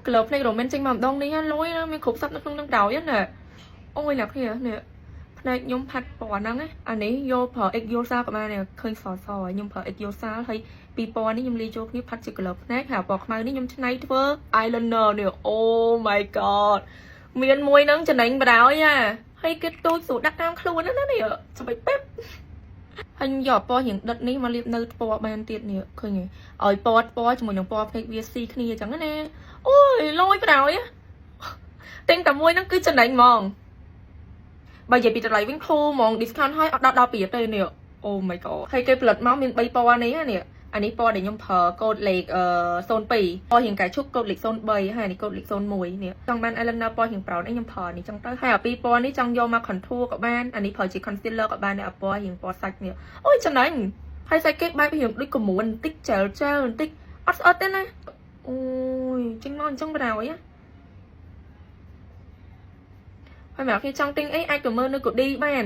ក្លបភ្លេចរមែនចេញមកម្ដងនេះលុយណាមានគ្រប់សັບនៅក្នុងនឹងក្រោយណាអូយអ្នកគ្នានេះផ្នែកខ្ញុំផាត់ពណ៌ហ្នឹងណាអានេះយកប្រើ X យល់សាក៏បានដែរឃើញសសខ្ញុំប្រើ X យល់សាហើយពីពណ៌នេះខ្ញុំលាយចូលគ្នាផាត់ជាក្លបភ្នែកហើយពណ៌ខ្មៅនេះខ្ញុំឆ្នៃធ្វើ eyeliner នេះអូ my god មានមួយហ្នឹងចំណេញបដ ாய் ហើយគេទូចស្រួលដាក់តាមខ្លួនណានេះស្បែកពេបហើយយកពណ៌រៀងដិតនេះមកលាបនៅពណ៌បានទៀតនេះឃើញហើយឲ្យពណ៌ជាមួយនឹងពណ៌ភ្នែកវាស៊ីគ្នាអញ្ចឹងណាអូយលយបដ ாய் ទិញតែមួយហ្នឹងគឺចំណេញហ្មងបើនិយាយពីតម្លៃវិញធូរហ្មង discount ឲ្យអត់ដល់2ទេនេះអូ my god ហើយគេផលិតមកមាន3ពណ៌នេះនេះអានេះពណ៌ដែលខ្ញុំប្រើកូដលេខ02ពណ៌រៀងកែឈប់កូដលេខ03ហើយនេះកូដលេខ01នេះចង់បាន eyeliner ពណ៌រៀងប្រោនខ្ញុំប្រើនេះចឹងទៅហើយអាពីរពណ៌នេះចង់យកមក contour ក៏បានអានេះប្រើជា concealer ក៏បានដែរពណ៌រៀងពណ៌សាច់នេះអូយចំណេញហើយសាច់គេបែបរៀងដូចកមួនបន្តិច gel បន្តិចអត់ស្អិតទេណាអូយចេញមកអញ្ចឹងបណ្ដោយហើយមកគេចង់ទិញអីអាចទៅមើលនៅកូឌីបាន